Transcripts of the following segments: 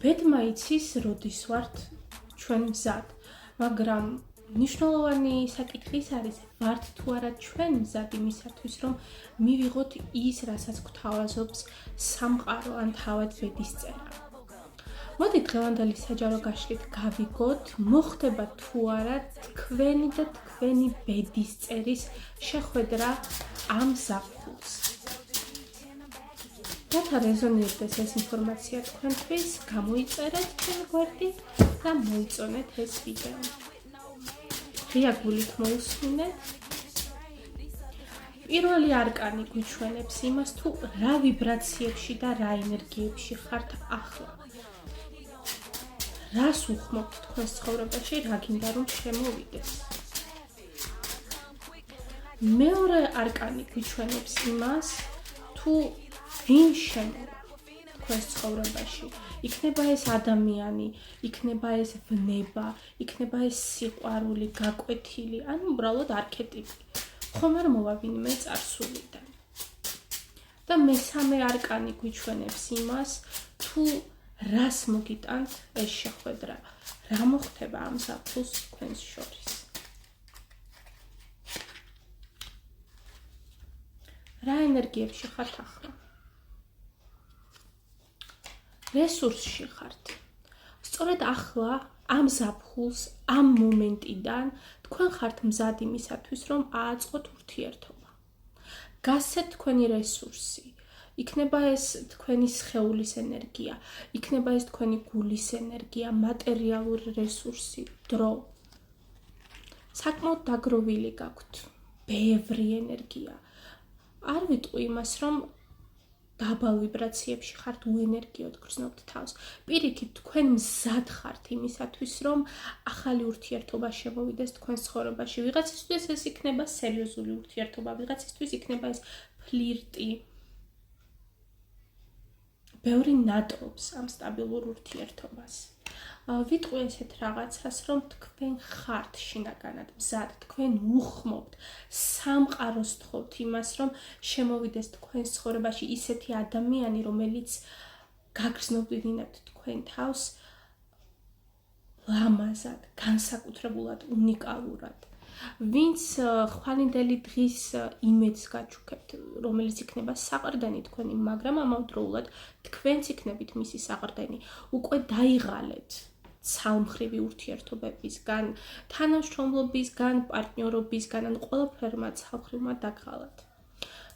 ბედმა იცის, როდის ვართ ჩვენ მზად, მაგრამ მნიშვნელოვანი საკითხი ის არის, ვართ თუ არა ჩვენ მზად იმისათვის, რომ მივიღოთ ის, რასაც გვთავაზობს სამყარო ან თავად ბედისწერა. მოდით დღევანდელი საჯარო გაშლით გავიგოთ, მოხდება თუ არა თქვენი და თქვენი ბედისწერის შეხვედრა ამ ზაფხულს. რათა რეზონირდეს ეს ინფორმაცია თქვენთვის, გამოიწერეთ ჩვენ გვერდით და მოიწონეთ ეს ვიდეო. ღია გულით მოусმინეთ. პირველი არკანი გვიჩვენებს იმას, თუ რა ვიბრაციებში და რა ენერგიებში ხართ ახლა. რას უხმობთ თქვენს ცხოვრებაში, რა გინდა რომ შემოვიდეს. მეორე არკანი გვიჩვენებს იმას, თუ ვინ შემოვა თქვენს ცხოვრებაში. იქნება ეს ადამიანი, იქნება ეს ვნება, იქნება ეს სიყვარული, გაკვეთილი, ან უბრალოდ არქეტიპი. ხომ არ მოვა ვინმე წარსულიდან. და მესამე არკანი გვიჩვენებს იმას, თუ რას მოგიტანთ ეს შეხვედრა, რა მოხდება ამ ზაფხულს თქვენს შორის. რა ენერგიებში ხართ ახლა? რესურსში ხართ. სწორედ ახლა, ამ ზაფხულს, ამ მომენტიდან თქვენ ხართ მზად იმისათვის, რომ ააწყოთ ურთიერთობა. გასცეთ თქვენი რესურსი. იქნება ეს თქვენი სხეულის ენერგია, იქნება ეს თქვენი გულის ენერგია, მატერიალური რესურსი, დრო. საკმაოდ დაგროვილი გაქვთ, ბევრი ენერგია. არ ვიტყვი იმას, რომ დაბალ ვიბრაციებში ხართ, უენერგიოდ გრძნობთ თავს. პირიქით, თქვენ მზად ხართ იმისათვის, რომ ახალი ურთიერთობა შემოვიდეს თქვენს ცხოვრებაში. ვიღაცისთვის ეს იქნება სერიოზული ურთიერთობა, ვიღაცისთვის იქნება ეს ფლირტი. ბევრი ნატობს ამ სტაბილურ ურთიერთობას. ვიტყვი ესეთ რაღაცას, რომ თქვენ ხართ შინაგანად მზად, თქვენ უხმობთ, სამყაროს თხოვთ იმას, რომ შემოვიდეს თქვენს ცხოვრებაში ისეთი ადამიანი, რომელიც გაგრძნობინებთ თქვენ თავს ლამაზად, განსაკუთრებულად, უნიკალურად. ვინც ხვალინდელი დღის იმედს გაჩუქებთ, რომელიც იქნება საყრდენი თქვენი, მაგრამ ამავდროულად თქვენც იქნებით მისი საყრდენი, უკვე დაიღალეთ ცალმხრივი ურთიერთობებისგან, თანამშრომლობისგან, პარტნიორობისგან, ან ყველაფერმა ცალმხრივმა დაგღალათ.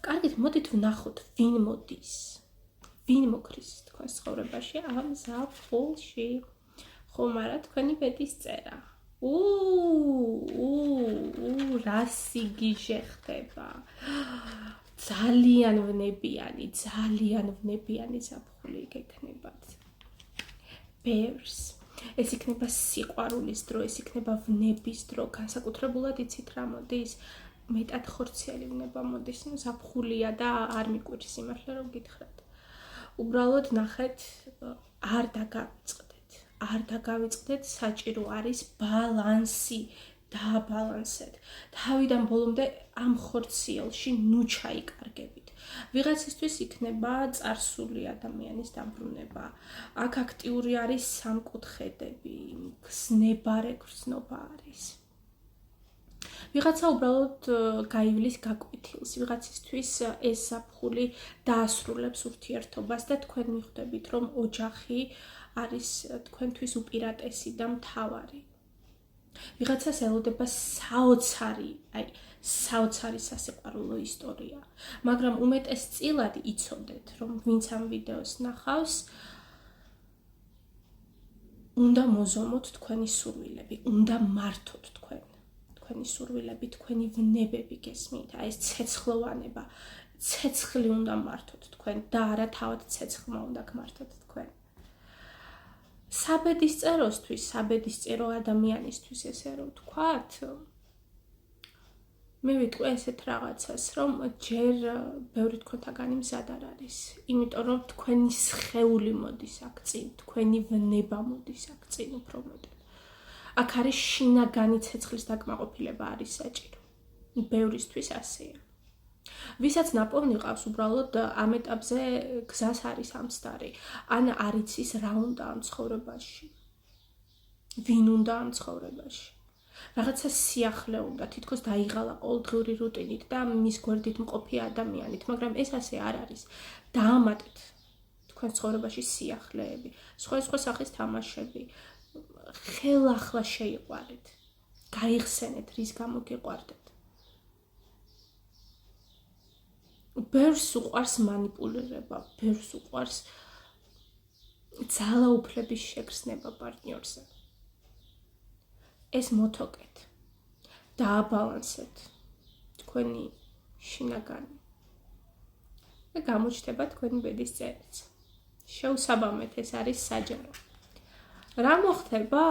კარგით, მოდით ვნახოთ, ვინ მოდის, ვინ მოკრის თქვენს ცხოვრებაში ამ ზაფხულში. ხომ არა თქვენი ბედისწერა. რა სიგიჟე ხდება. ძალიან ვნებიანი ზაფხული გექნებათ. ბევრს. ეს იქნება სიყვარულის დრო, ეს იქნება ვნების დრო, განსაკუთრებულად იცით რა მოდის? მეტად ხორციელი ვნება მოდის, ზაფხულია და არ მიკვირს სიმართლე რომ გითხრათ. უბრალოდ ნახეთ, არ დაგავიწყდეთ, საჭირო არის ბალანსი, დააბალანსეთ. თავიდან ბოლომდე ამ ხორციელში ნუ ჩაიკარგებით. ვიღაცისთვის იქნება წარსული ადამიანის დაბრუნება. აქ აქტიური არის სამკუთხედები, გრძნობა არის. ვიღაცა უბრალოდ გაივლის გაკვეთილს, ვიღაცისთვის ეს ზაფხული დაასრულებს ურთიერთობას და თქვენ მიხვდებით, რომ ოჯახი არის თქვენთვის უპირატესი და მთავარი. ვიღაცას ელოდება საოცარი სასიყვარულო ისტორია, მაგრამ უმეტესწილად იცოდეთ, რომ ვინც ამ ვიდეოს ნახავს, უნდა მოზომოთ თქვენი სურვილები, უნდა მართოთ თქვენი სურვილები, თქვენი ვნებები გესმით, ეს ცეცხლოვანება, ცეცხლი უნდა მართოთ თქვენ და არა თავად ცეცხლმა უნდა გმართოთ თქვენ. საბედისწერო ადამიანისთვის ესე რომ ვთქვათ, მე ვიტყვი ესეთ რაღაცას, რომ ჯერ ბევრი თქვენთაგანი მზად არ არის, იმიტომ რომ თქვენი სხეული მოდის აქ წინ, თქვენი ვნება მოდის აქ წინ უფრო მეტად. აქ არის შინაგანი ცეცხლის დაკმაყოფილება არის საჭირო. ბევრისთვის ასეა. ვისაც ნაპოვნი ყავს, უბრალოდ ამ ეტაპზე გზას არის ამცდარი. ან არ იცის რა უნდა ამ ცხოვრებაში. ვინ უნდა ამ ცხოვრებაში. რაღაცა სიახლე უნდა, თითქოს დაიღალა ყოველდღიური რუტინით და მის გვერდით მყოფი ადამიანით, მაგრამ ეს ასე არ არის. დაამატეთ თქვენ ცხოვრებაში სიახლეები, სხვა სახის თამაშები, ხელახლა შეიყვარეთ, გაიხსენეთ, რის გამო გიყვარდეთ. ბევრს უყვარს манипуლირება, ბევრს უყვარს ძალაუფლების შეგრძნება პარტნიორზე. ეს მოთოკეთ, დააბალანსეთ თქვენი შინაგანი და გამოჩნდება თქვენი ბედის წერიც. შეუსაბამეთ, ეს არის საჯარო. რა მოხდება?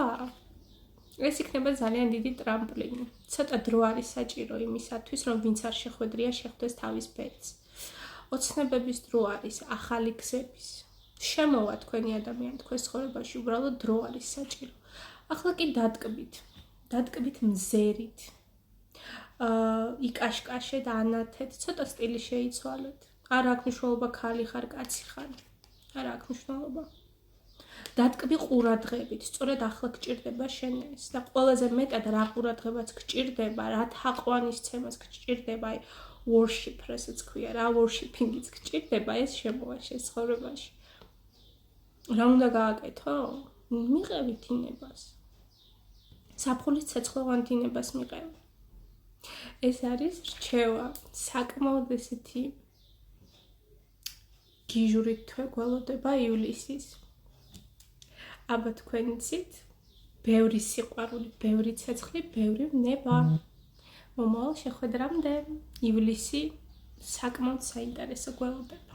ეს იქნება ძალიან დიდი ტრამპლინი. ცოტა დრო არის საჭირო იმისათვის, რომ ვინც არ შეხვედრია, შეხვდეს თავის ბედს. ოცნებების დრო არის, ახალი გზების. შემოვა თქვენი ადამიანი თქვენს ცხოვრებაში, უბრალოდ დრო არის საჭირო. ახლა კი დატკბით მზერით. იკაშკაშეთ, ანათეთ, ცოტა სტილი შეიცვალეთ. არ აქვს მნიშვნელობა ქალი ხარ, კაცი ხარ. არ აქვს მნიშვნელობა. დატკბი ყურადღებით, სწორედ ახლა გჭირდება შენ ეს და ყველაზე მეტად რა ყურადღებაც გჭირდება, რა თაყვანისცემას გჭირდება, აი worship, რასაც ქვია, რა worshiping-იც გჭირდება, ეს შემოვა შენ ცხოვრებაში. რა უნდა გააკეთო? მიყევი დინებას. საფხულის ცეცხლოვან დინებას მიყევი. ეს არის რჩევა, საკმაოდ ესეთი გიჟური თვე გველოდება ივლისის. აბა თქვენ იცით, ბევრი სიყვარული, ბევრი ცეცხლი, ბევრი ნება. მომავალ შეხვედრამდე ივლისი საკმაოდ საინტერესო გველოდება.